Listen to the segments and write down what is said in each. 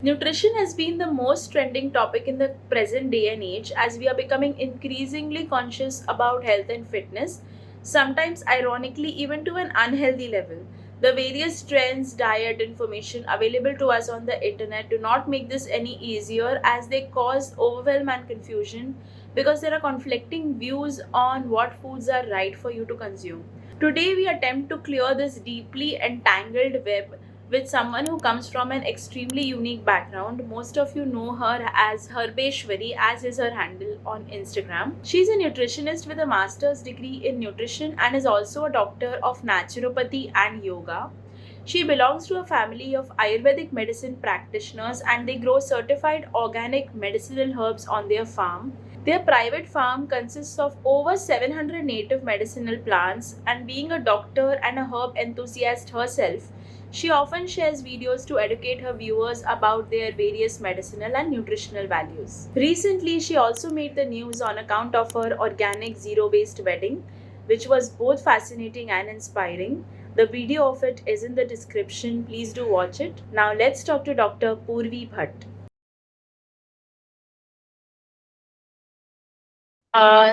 Nutrition has been the most trending topic in the present day and age as we are becoming increasingly conscious about health and fitness, sometimes ironically, even to an unhealthy level. The various trends, diet information available to us on the internet do not make this any easier as they cause overwhelm and confusion because there are conflicting views on what foods are right for you to consume. Today, we attempt to clear this deeply entangled web with someone who comes from an extremely unique background. Most of you know her as Herbeshwari, as is her handle on Instagram. She's a nutritionist with a master's degree in nutrition and is also a doctor of naturopathy and yoga. She belongs to a family of Ayurvedic medicine practitioners and they grow certified organic medicinal herbs on their farm. Their private farm consists of over 700 native medicinal plants, and being a doctor and a herb enthusiast herself, she often shares videos to educate her viewers about their various medicinal and nutritional values. Recently, she also made the news on account of her organic zero waste wedding, which was both fascinating and inspiring. The video of it is in the description. Please do watch it. Now, let's talk to Dr. Poorvi Bhat.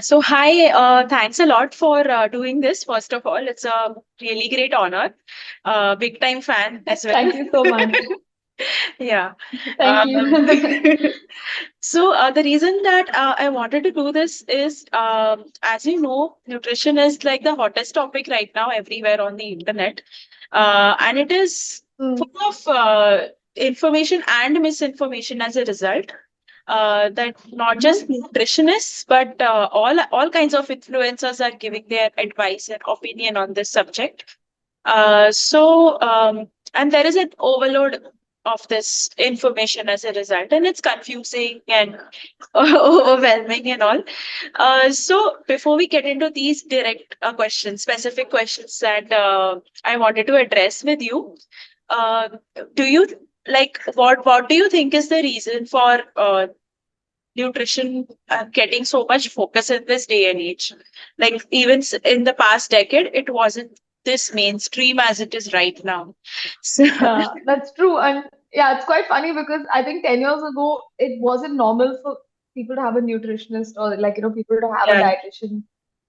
So hi, thanks a lot for doing this. First of all, it's a really great honor. Big time fan as well. Thank you so much. Yeah. Thank you. So the reason that I wanted to do this is, as you know, nutrition is like the hottest topic right now everywhere on the internet, and it is Mm. full of information and misinformation as a result. That not just nutritionists, but all kinds of influencers are giving their advice and opinion on this subject. And there is an overload of this information as a result, and it's confusing and overwhelming and all. So, before we get into these direct questions, specific questions that I wanted to address with you, uh, do you what do you think is the reason for nutrition getting so much focus in this day and age? Like even in the past decade, it wasn't this mainstream as it is right now. So, Yeah, that's true. And yeah, it's quite funny because I think 10 years ago, it wasn't normal for people to have a nutritionist or people to have a yeah. dietitian.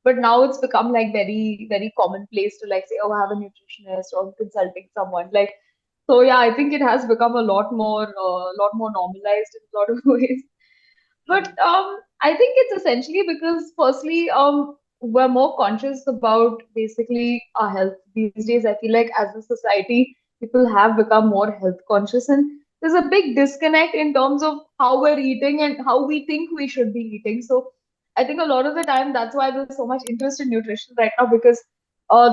But now it's become like very, very commonplace to like say, oh, have a nutritionist or consulting someone. Like, so yeah, I think it has become lot more normalized in a lot of ways. But I think it's essentially because, firstly, we're more conscious about basically our health these days. I feel like as a society, people have become more health conscious, and there's a big disconnect in terms of how we're eating and how we think we should be eating. So I think a lot of the time that's why there's so much interest in nutrition right now because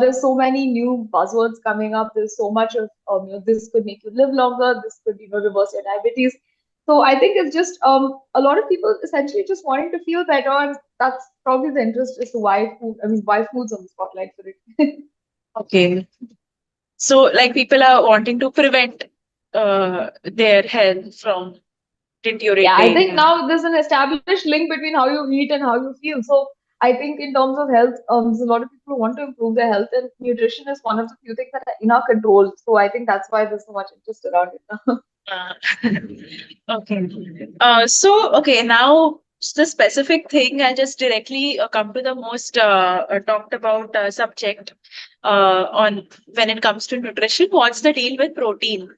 there's so many new buzzwords coming up. There's so much of this could make you live longer. This could reverse your diabetes. So I think it's just a lot of people essentially just wanting to feel better, and that's probably the interest as to why food. I mean, why food's on the spotlight for it. Okay. So, like people are wanting to prevent their health from Yeah, I deteriorating. think now there's an established link between how you eat and how you feel. So I think in terms of health, there's a lot of people who want to improve their health, and nutrition is one of the few things that are in our control. So I think that's why there's so much interest around it now. Uh, okay. Okay, now the specific thing, I'll just directly come to the most talked about subject on when it comes to nutrition. What's the deal with protein?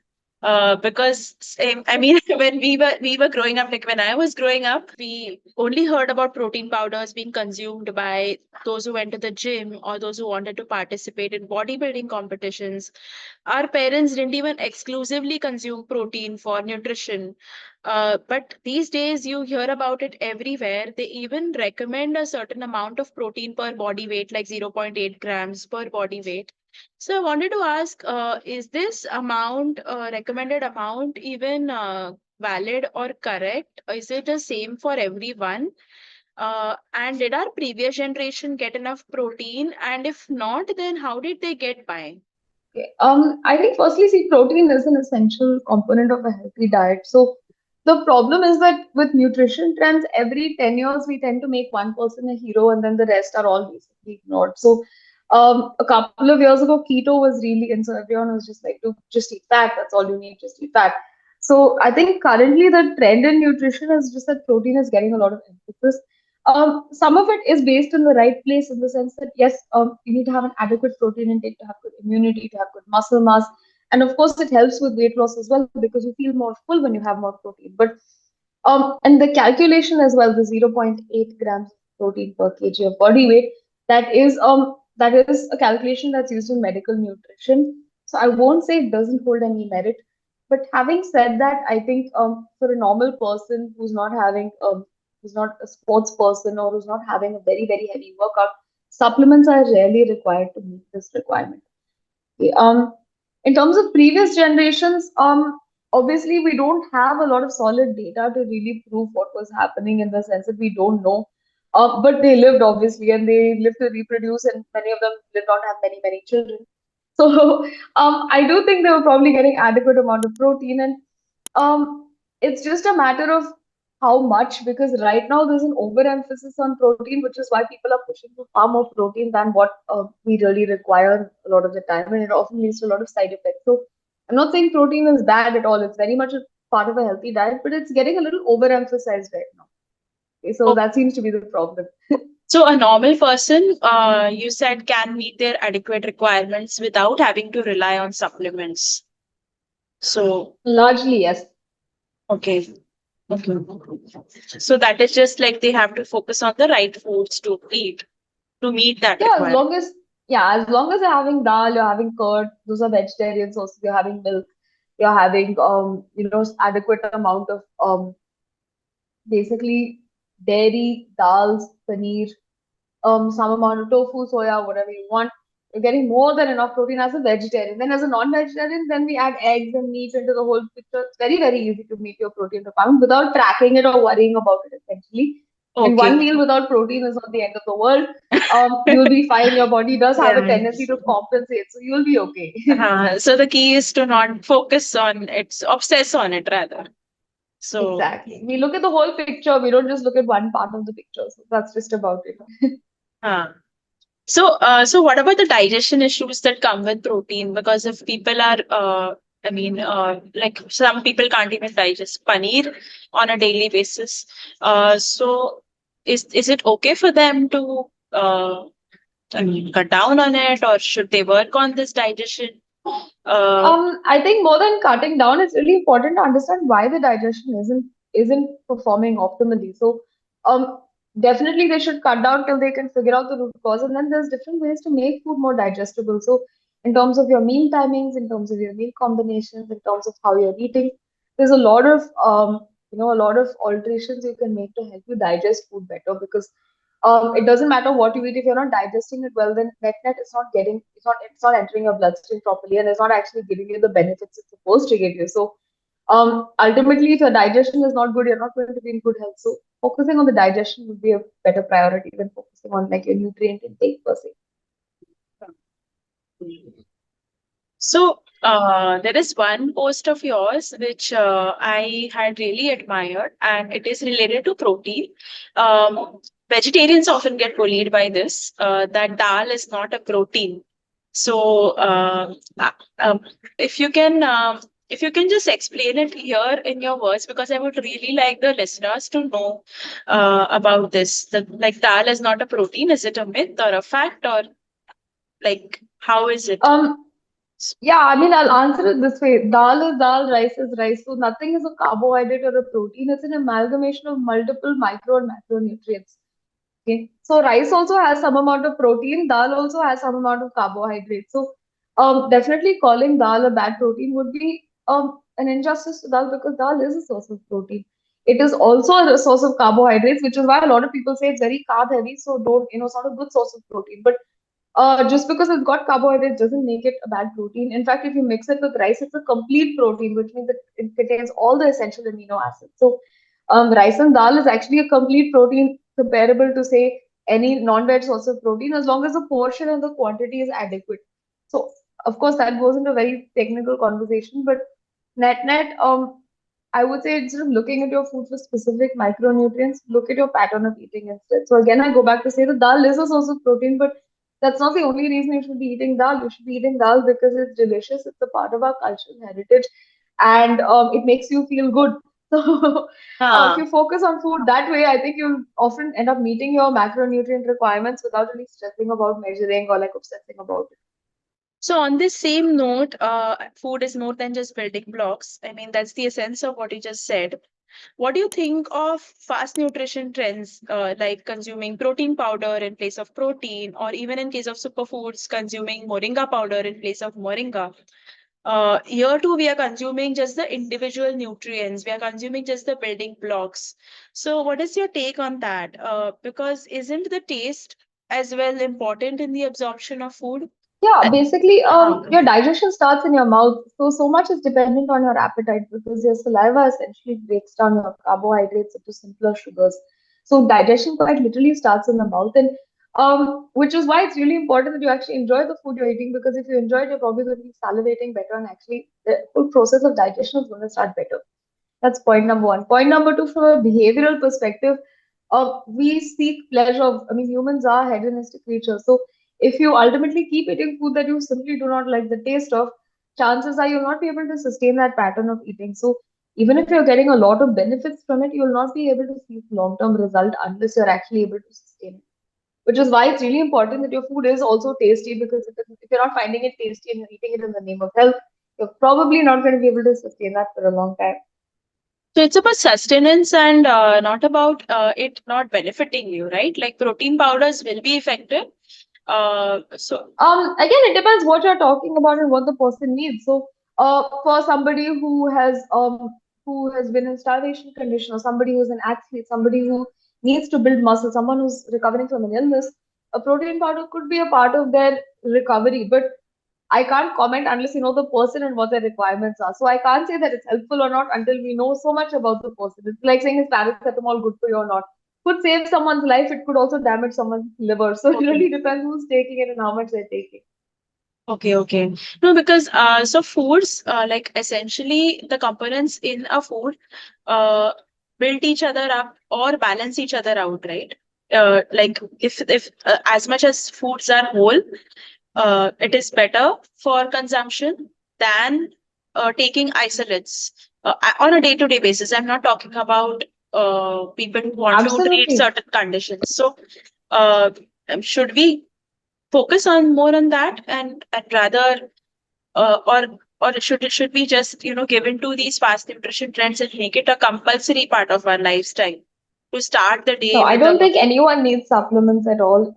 Because same, I mean, when we were growing up, like when I was growing up, we only heard about protein powders being consumed by those who went to the gym or those who wanted to participate in bodybuilding competitions. Our parents didn't even exclusively consume protein for nutrition. But these days, you hear about it everywhere. They even recommend a certain amount of protein per body weight, like zero point 0.8 grams per body weight. So I wanted to ask, is this amount, recommended amount, even valid or correct? Is it the same for everyone? And did our previous generation get enough protein? And if not, then how did they get by? Okay. I think firstly, see, protein is an essential component of a healthy diet. So the problem is that with nutrition trends, every 10 years we tend to make one person a hero and then the rest are all basically ignored. So a couple of years ago, keto was really in, so everyone was just like, "Do just eat fat, that's all you need, just eat fat." So I think currently the trend in nutrition is just that protein is getting a lot of emphasis. Some of it is based in the right place in the sense that yes, you need to have an adequate protein intake to have good immunity, to have good muscle mass, and of course it helps with weight loss as well because you feel more full when you have more protein. But and the calculation as well, the 0.8 grams of protein per kg of body weight, that is a calculation that's used in medical nutrition. So I won't say it doesn't hold any merit, but having said that, I think for a normal person who's not a sports person or who's not having a very heavy workout, supplements are rarely required to meet this requirement. Okay, in terms of previous generations, obviously we don't have a lot of solid data to really prove what was happening in the sense that we don't know. But they lived obviously, and they lived to reproduce, and many of them did not have many children. So I do think they were probably getting adequate amount of protein, and it's just a matter of how much, because right now there's an overemphasis on protein, which is why people are pushing for far more protein than what we really require a lot of the time, and it often leads to a lot of side effects. So I'm not saying protein is bad at all. It's very much a part of a healthy diet, but it's getting a little overemphasized right now. Okay, so Oh, that seems to be the problem. so a normal person, you said, can meet their adequate requirements without having to rely on supplements. So, Largely, yes. okay. Okay. So that is just like they have to focus on the right foods to eat to meet that Yeah, requirement. as long as you're having dal, you're having curd, those are vegetarian sources, you're having milk, you're having adequate amount of basically dairy, dals, paneer, some amount of tofu, soya, whatever you want. You're getting more than enough protein as a vegetarian. Then as a non-vegetarian, then we add eggs and meat into the whole picture. It's very easy to meet your protein requirement without tracking it or worrying about it essentially. I mean, one Okay. meal without protein is not the end of the world. You'll be fine. Your body does have a Yeah. tendency to compensate, so you'll be okay. So the key is to not focus on it, obsess on it rather. So, Exactly. We look at the whole picture. We don't just look at one part of the picture. So that's just about it. uh, so what about the digestion issues that come with protein? Because if people are, like some people can't even digest paneer on a daily basis. So is it okay for them to, cut down on it, or should they work on this digestion? Uh, I think more than cutting down, it's really important to understand why the digestion isn't performing optimally. So, definitely they should cut down till they can figure out the root cause, and then there's different ways to make food more digestible. So, in terms of your meal timings, in terms of your meal combinations, in terms of how you're eating, there's a lot of a lot of alterations you can make to help you digest food better because it doesn't matter what you eat if you're not digesting it well. Then net it's not entering your bloodstream properly, and it's not actually giving you the benefits it's supposed to give you. So ultimately, if your digestion is not good, you're not going to be in good health. So focusing on the digestion would be a better priority than focusing on like your nutrient intake per se. So, there is one post of yours which I had really admired, and it is related to protein. Vegetarians often get bullied by this, that dal is not a protein. So, if you can, if you can just explain it here in your words, because I would really like the listeners to know about this. That like dal is not a protein. Is it a myth or a fact, or like how is it? Um, yeah, I mean, I'll answer it this way. Dal is dal, rice is rice. So nothing is a carbohydrate or a protein. It's an amalgamation of multiple micro and macronutrients. Okay. So rice also has some amount of protein. Dal also has some amount of carbohydrate. So definitely calling dal a bad protein would be an injustice to dal because dal is a source of protein. It is also a source of carbohydrates, which is why a lot of people say it's very carb heavy. So don't, it's not a good source of protein. But just because it's got carbohydrates doesn't make it a bad protein. In fact, if you mix it with rice, it's a complete protein, which means that it contains all the essential amino acids. So, rice and dal is actually a complete protein comparable to, say, any non-veg source of protein as long as the portion and the quantity is adequate. So, of course, that goes into a very technical conversation, but net, I would say instead of looking at your food for specific micronutrients, look at your pattern of eating instead. So again, I go back to say the dal is a source of protein, but that's not the only reason you should be eating dal. You should be eating dal because it's delicious. It's a part of our cultural heritage. and it makes you feel good. So if Huh. you focus on food that way, I think you'll often end up meeting your macronutrient requirements without really stressing about measuring or like obsessing about it. So on this same note, food is more than just building blocks. I mean, that's the essence of what you just said. What do you think of fast nutrition trends, like consuming protein powder in place of protein, or even in case of superfoods, consuming moringa powder in place of moringa? Here too, we are consuming just the individual nutrients. We are consuming just the building blocks. So, what is your take on that? Because isn't the taste as well important in the absorption of food? Yeah, Uh, basically, huh. your digestion starts in your mouth. So much is dependent on your appetite because your saliva essentially breaks down your carbohydrates into simpler sugars. So digestion quite literally starts in the mouth, and which is why it's really important that you actually enjoy the food you're eating, because if you enjoy it, you're probably going to be salivating better, and actually the whole process of digestion is going to start better. That's point number one. Point number two, from a behavioral perspective, we seek pleasure. I mean, humans are hedonistic creatures. So if you ultimately keep eating food that you simply do not like the taste of, chances are you'll not be able to sustain that pattern of eating. So even if you're getting a lot of benefits from it, you'll not be able to see long-term result unless you're actually able to sustain it. Which is why it's really important that your food is also tasty, because if you're not finding it tasty and you're eating it in the name of health, you're probably not going to be able to sustain that for a long time. So it's about sustenance and not about it not benefiting you, right? Like protein powders will be effective. So Again, it depends what you're talking about and what the person needs. So, for somebody who has been in starvation condition, or somebody who's an athlete, somebody who needs to build muscle, someone who's recovering from an illness, a protein powder could be a part of their recovery. But I can't comment unless you know the person and what their requirements are. So I can't say that it's helpful or not until we know so much about the person. It's like saying, is paracetamol good for you or not? Could save someone's life, it could also damage someone's liver. So it okay. really depends who's taking it and how much they're taking. Okay, okay. No, because so foods, like essentially the components in a food, uh, build each other up or balance each other out, right? Like if as much as foods are whole, it is better for consumption than taking isolates on a day-to-day basis. I'm not talking about people who want to treat Absolutely. certain conditions. So, uh, should we focus on more on that and rather or should we just give into these fast nutrition trends and make it a compulsory part of our lifestyle to start the No, day I with a don't think anyone needs supplements at all.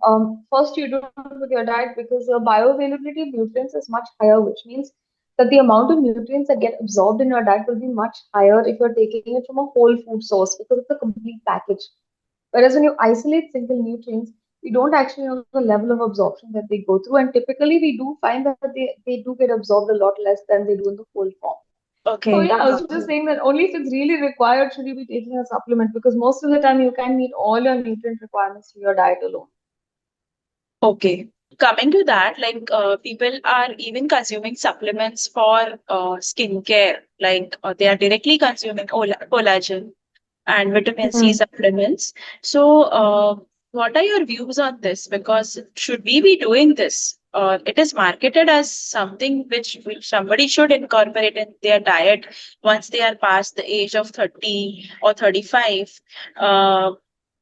First, you do it with your diet because your bioavailability of nutrients is much higher, which means that the amount of nutrients that get absorbed in your diet will be much higher if you're taking it from a whole food source, because it's a complete package. Whereas when you isolate single nutrients, we don't actually know the level of absorption that they go through. And typically, we do find that they do get absorbed a lot less than they do in the whole form. So, okay. yeah, I was just saying that only if it's really required should you be taking a supplement, because most of the time you can meet all your nutrient requirements through your diet alone. Okay. Coming to that, like people are even consuming supplements for skincare, like they are directly consuming collagen and vitamin C Hmm. supplements. So, what are your views on this? Because should we be doing this? It is marketed as something which somebody should incorporate in their diet once they are past the age of 30 or 35. Uh,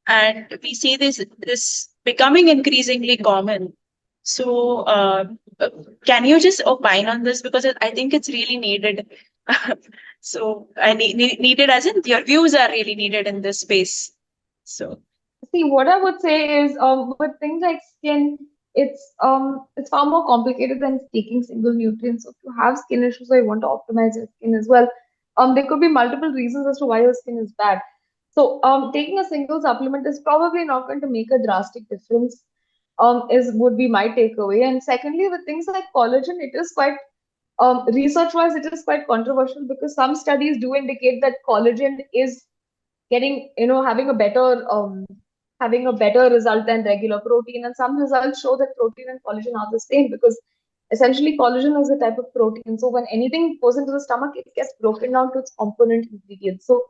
and we see this becoming increasingly common. So, uh, can you just opine on this because I think it's really needed. So, I needed as in your views are really needed in this space. So, See, what I would say is, with things like skin, it's far more complicated than taking single nutrients. So if you have skin issues or you want to optimize your skin as well, there could be multiple reasons as to why your skin is bad. So taking a single supplement is probably not going to make a drastic difference. Is would be my takeaway. And secondly, with things like collagen, it is quite research-wise, it is quite controversial because some studies do indicate that collagen is getting, having a better result than regular protein, and some results show that protein and collagen are the same, because essentially collagen is a type of protein. So when anything goes into the stomach, it gets broken down to its component ingredients. So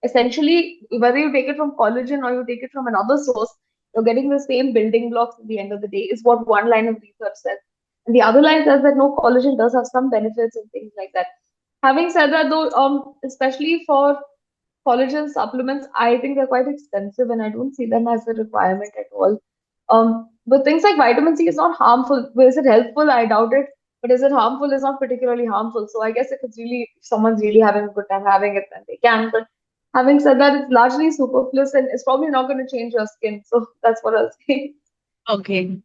essentially, whether you take it from collagen or you take it from another source, you're getting the same building blocks at the end of the day, is what one line of research says. And the other line says that no, collagen does have some benefits and things like that. Having said that, though, especially for collagen supplements, I think they're quite expensive, and I don't see them as a requirement at all. But things like vitamin C is not harmful. Well, is it helpful? I doubt it. But is it harmful? It's not particularly harmful. So I guess if someone's really having a good time having it, then they can. But having said that, it's largely superfluous, and it's probably not going to change your skin. So that's what I'll say. Okay.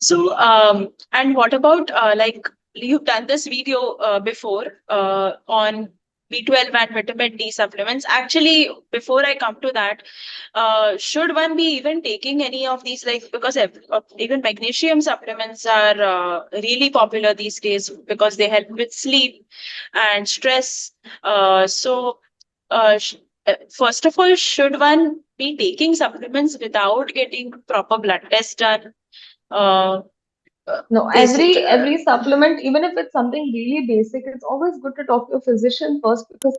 So, and what about like you've done this video before on B12 and vitamin D supplements. Actually, before I come to that, should one be even taking any of these? Like, because even magnesium supplements are really popular these days because they help with sleep and stress. So, sh first of all, should one be taking supplements without getting proper blood test done? Uh, No, is it? every supplement, even if it's something really basic, it's always good to talk to your physician first because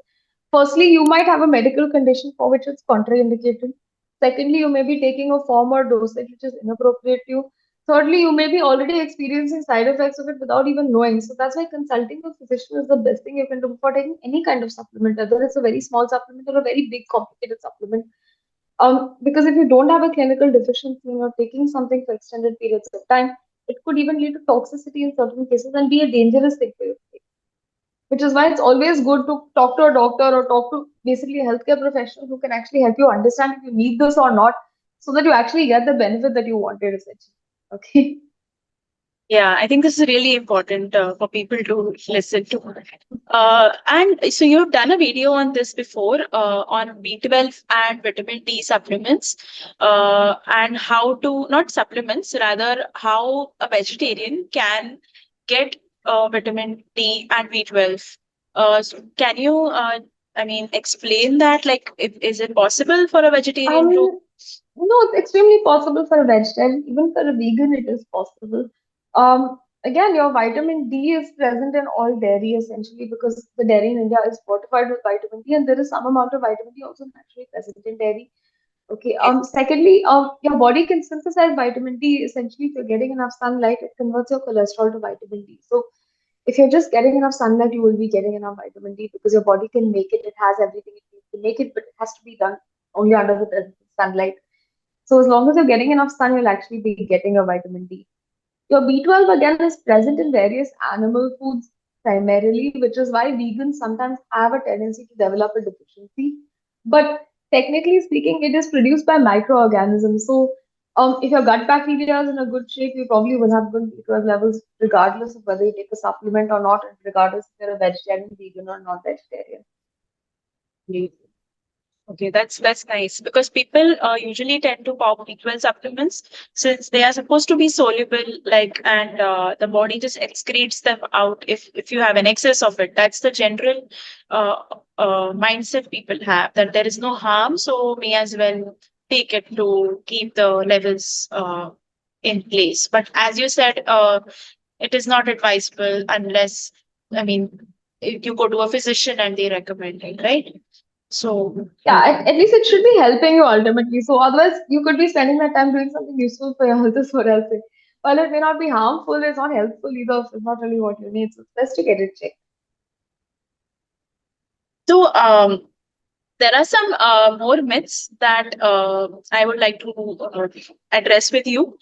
firstly, you might have a medical condition for which it's contraindicated. Secondly, you may be taking a form or dosage which is inappropriate to you. Thirdly, you may be already experiencing side effects of it without even knowing. So that's why consulting a physician is the best thing you can do for taking any kind of supplement, whether it's a very small supplement or a very big complicated supplement. Because if you don't have a clinical deficiency and you're taking something for extended periods of time, it could even lead to toxicity in certain cases and be a dangerous thing for you. Which is why it's always good to talk to a doctor or talk to basically a healthcare professional who can actually help you understand if you need this or not, so that you actually get the benefit that you wanted, essentially. Okay. Yeah, I think this is really important for people to listen to. And so you've done a video on this before on B12 and vitamin D supplements and how to, not supplements, rather how a vegetarian can get vitamin D and B12. So can you, I mean, explain that? Like, is it possible for a vegetarian to? Um, no, it's extremely possible for a vegetarian, even for a vegan, it is possible. Again, your vitamin D is present in all dairy essentially because the dairy in India is fortified with vitamin D, and there is some amount of vitamin D also naturally present in dairy. Okay. Secondly, your body can synthesize vitamin D essentially if you're getting enough sunlight. It converts your cholesterol to vitamin D. So if you're just getting enough sunlight, you will be getting enough vitamin D because your body can make it. It has everything it needs to make it, but it has to be done only under the presence of sunlight. So as long as you're getting enough sun, you'll actually be getting a vitamin D. Your B12 again is present in various animal foods primarily, which is why vegans sometimes have a tendency to develop a deficiency. But technically speaking, it is produced by microorganisms. So if your gut bacteria is in a good shape, you probably will have good B12 levels regardless of whether you take a supplement or not, and regardless if you're a vegetarian, vegan, or not vegetarian. Okay, that's nice because people usually tend to pop B12 supplements since they are supposed to be soluble, like, and the body just excretes them out if you have an excess of it. That's the general uh, mindset people have that there is no harm, so may as well take it to keep the levels in place. But as you said, it is not advisable unless, I mean, if you go to a physician and they recommend it, right? So. Yeah, at least it should be helping you ultimately. So otherwise, you could be spending that time doing something useful for your health, is what I'll say. While it may not be harmful, it's not helpful either. It's not really what you need. So it's best to get it checked. So, there are some more myths that I would like to address with you.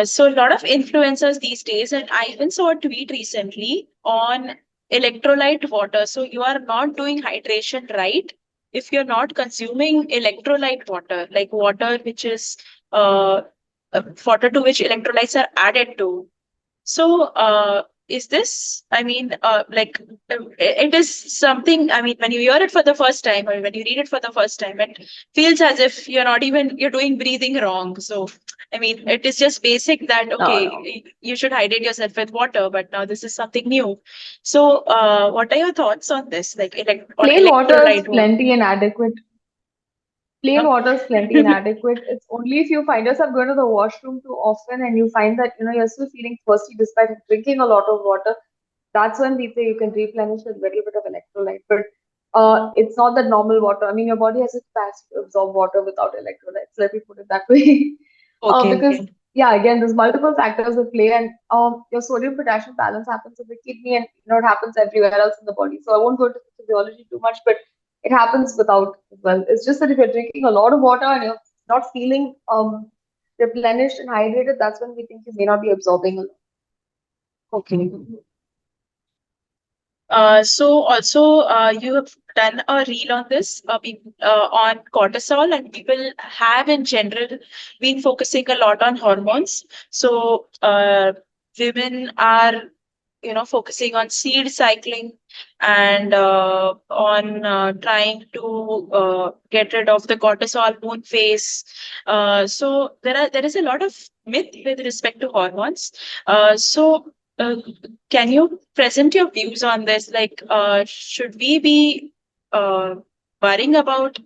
So, a lot of influencers these days, and I even saw a tweet recently on electrolyte water. So, you are not doing hydration right if you're not consuming electrolyte water, like water which is water to which electrolytes are added to. So, is this, I mean, it is something, I mean, when you hear it for the first time or when you read it for the first time, it feels as if you're doing breathing wrong. So, I mean, it is just basic that, No, no. okay, you should hydrate yourself with water, but now this is something new. So, what are your thoughts on this, like on Plain water is electrolyte water? plenty inadequate. Plain Huh? water is plenty inadequate. It's only if you find yourself going to the washroom too often and you find that you're still feeling thirsty despite drinking a lot of water. That's when we say you can replenish with a little bit of electrolyte. But it's not that normal water. I mean, your body has a capacity to absorb water without electrolytes. Let me put it that way. Okay, Because okay. yeah, again, there's multiple factors at play, and your sodium potassium balance happens in the kidney, and it happens everywhere else in the body. So I won't go into physiology too much, but it happens without as well. It's just that if you're drinking a lot of water and you're not feeling replenished and hydrated, that's when we think you may not be absorbing a lot. Okay. So also you have done a reel on this on cortisol, and people have in general been focusing a lot on hormones. So women are focusing on seed cycling and on trying to get rid of the cortisol moon phase. So there is a lot of myth with respect to hormones. So can you present your views on this? Like, should we be uh, worrying about,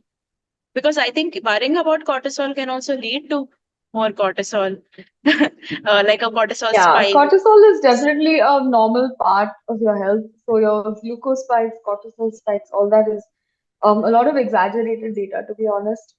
because I think worrying about cortisol can also lead to more cortisol, like a cortisol Yeah, spike. cortisol is definitely a normal part of your health. So your glucose spikes, cortisol spikes, all that is a lot of exaggerated data, to be honest.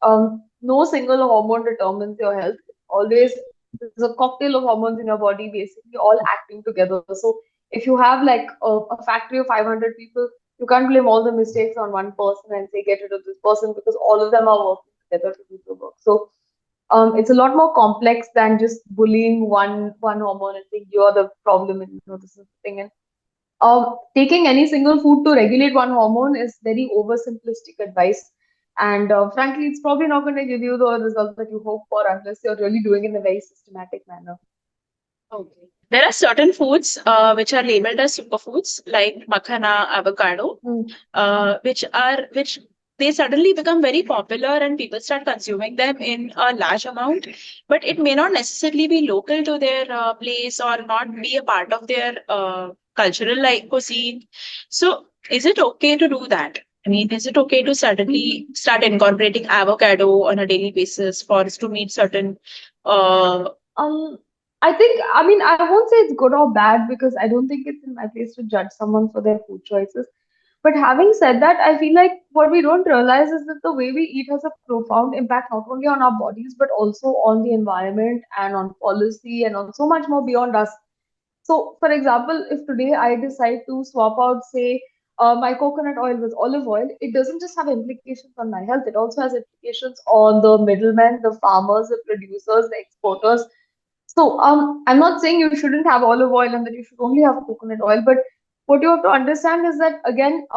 No single hormone determines your health. Always there's a cocktail of hormones in your body, basically all acting together. So if you have like a factory of 500 people, you can't blame all the mistakes on one person and say get rid of this person because all of them are working together to do the work. So it's a lot more complex than just bullying one hormone and saying you're the problem and this is the thing. And taking any single food to regulate one hormone is very oversimplistic advice. And frankly, it's probably not going to give you the results that you hope for unless you're really doing it in a very systematic manner. Okay. There are certain foods which are labeled as superfoods, like makhana, avocado, Mm. which they suddenly become very popular and people start consuming them in a large amount, but it may not necessarily be local to their place or not be a part of their cultural like cuisine. So, is it okay to do that? I mean, is it okay to suddenly start incorporating avocado on a daily basis for us to meet certain uh, Um, I mean, I won't say it's good or bad because I don't think it's in my place to judge someone for their food choices. But having said that, I feel like what we don't realize is that the way we eat has a profound impact not only on our bodies but also on the environment and on policy and on so much more beyond us. So, for example, if today I decide to swap out, say, my coconut oil with olive oil, it doesn't just have implications on my health, it also has implications on the middlemen, the farmers, the producers, the exporters. So, I'm not saying you shouldn't have olive oil and that you should only have coconut oil, but what you have to understand is that again,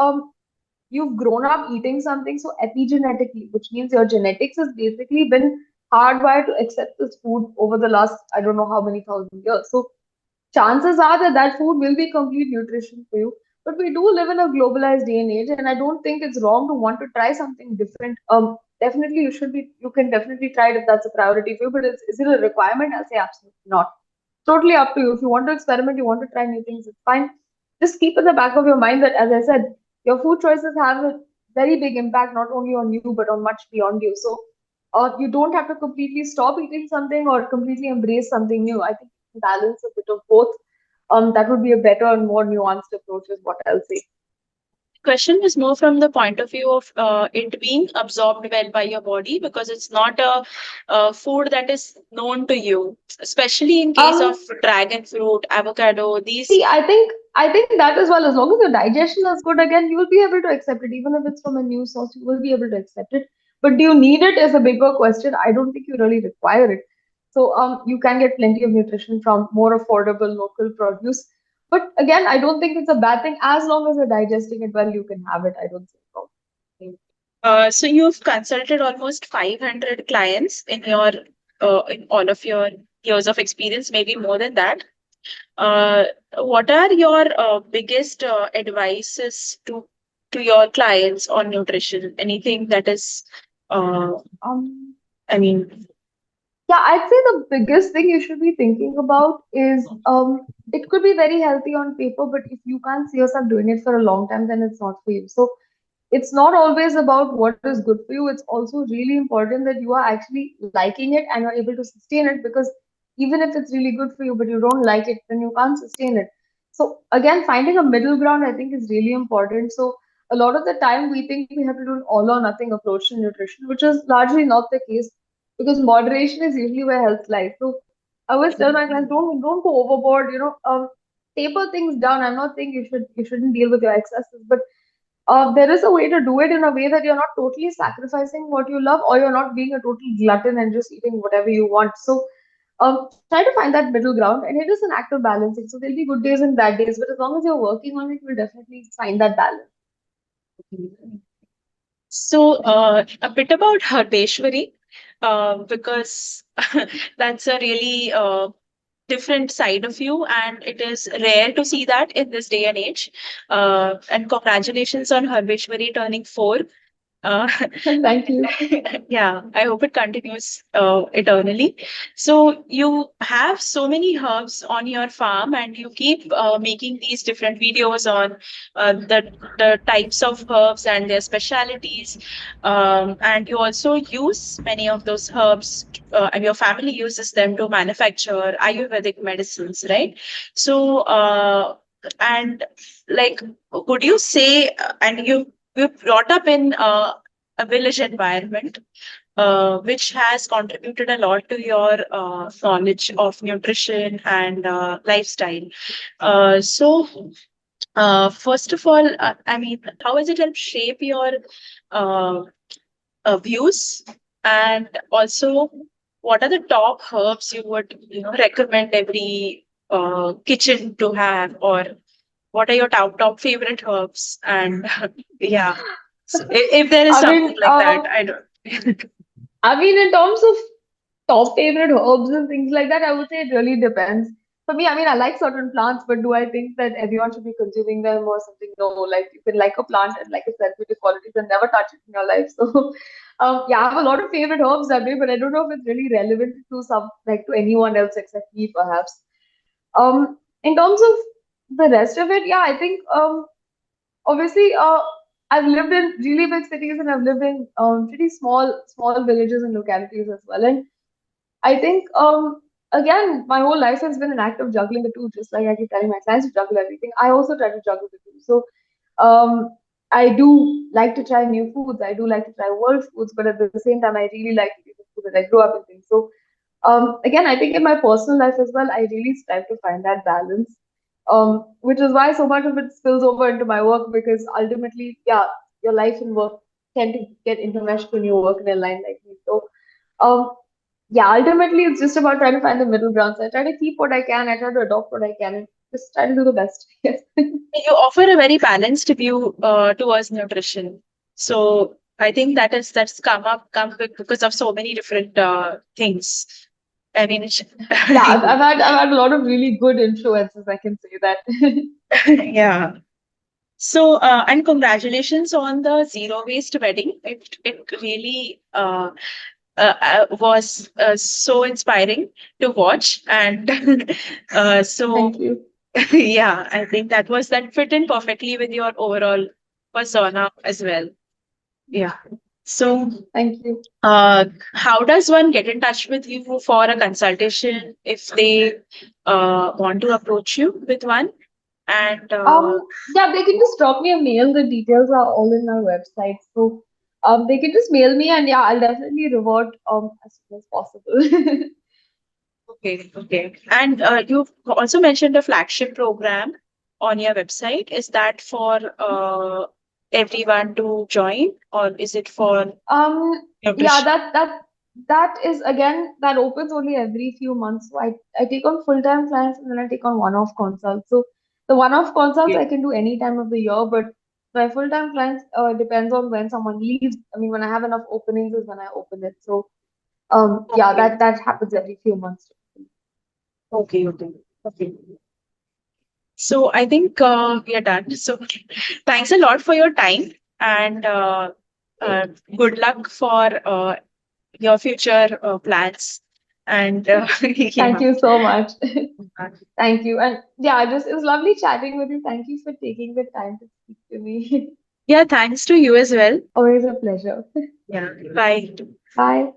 you've grown up eating something so epigenetically, which means your genetics has basically been hardwired to accept this food over the last I don't know how many thousand years. So chances are that that food will be complete nutrition for you. But we do live in a globalized day and age, and I don't think it's wrong to want to try something different. Definitely you should be. You can definitely try it if that's a priority for you. But is it a requirement? I'll say absolutely not. Totally up to you. If you want to experiment, you want to try new things, it's fine. Just keep in the back of your mind that, as I said, your food choices have a very big impact not only on you but on much beyond you. So, you don't have to completely stop eating something or completely embrace something new. I think balance a bit of both. That would be a better and more nuanced approach, is what I'll say. question was more from the point of view of it being absorbed well by your body because it's not a food that is known to you, especially in case of Um, dragon fruit, avocado, these. See, I think that as well, as long as your digestion is good, again, you will be able to accept it. Even if it's from a new source, you will be able to accept it. But do you need it is a bigger question. I don't think you really require it. So you can get plenty of nutrition from more affordable local produce. But again, I don't think it's a bad thing as long as you're digesting it well, you can have it. I don't see a problem. So you've consulted almost 500 clients in all of your years of experience, maybe more than that. Uh, what are your biggest advices to your clients on nutrition? Anything that is, uh, Um, I mean, Yeah, I'd say the biggest thing you should be thinking about is it could be very healthy on paper, but if you can't see yourself doing it for a long time, then it's not for you. So it's not always about what is good for you. It's also really important that you are actually liking it and you're able to sustain it because even if it's really good for you, but you don't like it, then you can't sustain it. So again, finding a middle ground, I think, is really important. So a lot of the time we think we have to do an all or nothing approach to nutrition, which is largely not the case because moderation is usually where health lies. So I always tell my clients, don't go overboard. Taper things down. I'm not saying you shouldn't deal with your excesses, but there is a way to do it in a way that you're not totally sacrificing what you love, or you're not being a total glutton and just eating whatever you want. So try to find that middle ground, and it is an act of balancing. So there'll be good days and bad days, but as long as you're working on it, you'll definitely find that balance. So, a bit about Herbeshwari, because that's a really different side of you, and it is rare to see that in this day and age. And congratulations on Herbeshwari turning 4. Uh, Thank you. yeah, I hope it continues eternally. So you have so many herbs on your farm, and you keep making these different videos on the types of herbs and their specialities. And you also use many of those herbs, and your family uses them to manufacture Ayurvedic medicines, right? So, and like, would you say, and you brought up in a village environment, which has contributed a lot to your knowledge of nutrition and lifestyle. First of all, I mean, how has it helped shape your uh, views? And also, what are the top herbs you would recommend every kitchen to have, or what are your top favorite herbs? And yeah, so if there is I something mean, like that, I don't. in terms of top favorite herbs and things like that, I would say it really depends. For me, I like certain plants, but do I think that everyone should be consuming them or something? No, like you can like a plant and like its therapeutic qualities and never touch it in your life. So, yeah, I have a lot of favorite herbs that way, but I don't know if it's really relevant to to anyone else except me, perhaps. In terms of the rest of it, yeah, I think obviously, I've lived in really big cities and I've lived in pretty small villages and localities as well. And I think again, my whole life has been an act of juggling the two. Just like I keep telling my clients to juggle everything, I also try to juggle the two. So I do like to try new foods. I do like to try world foods, but at the same time, I really like to eat the food that I grew up eating. So again, I think in my personal life as well, I really strive to find that balance, which is why so much of it spills over into my work because ultimately, yeah, your life and work tend to get intermeshed when you work in a line like me. So, um, yeah, ultimately, it's just about trying to find the middle ground. So I try to keep what I can, I try to adopt what I can, and just try to do the best. Yes. You offer a very balanced view towards nutrition. So I think that's because of so many different things. I mean, Yeah, I've had a lot of really good influences, I can say that. yeah. So and congratulations on the zero waste wedding. It really was so inspiring to watch, and so Thank you. yeah, I think that fit in perfectly with your overall persona as well. Yeah. So, Thank you. how does one get in touch with you for a consultation if they want to approach you with one? And Yeah, they can just drop me a mail. The details are all in our website. So they can just mail me and yeah, I'll definitely revert as soon as possible. okay. And you've also mentioned a flagship program on your website. Is that for everyone to join, or is it for Yeah, nutrition? that is again that opens only every few months. So I take on full-time clients and then I take on one-off consults. So the one-off consults I can do any time of the year, but my full-time clients depends on when someone leaves. When I have enough openings is when I open it. So yeah, Okay. that happens every few months. Okay. So I think we are done. So thanks a lot for your time, and uh, good luck for your future plans. And Thank yeah, you so much. Thank you. And yeah, it was lovely chatting with you. Thank you for taking the time to speak to me. yeah, thanks to you as well. Always a pleasure. Yeah, bye. Bye.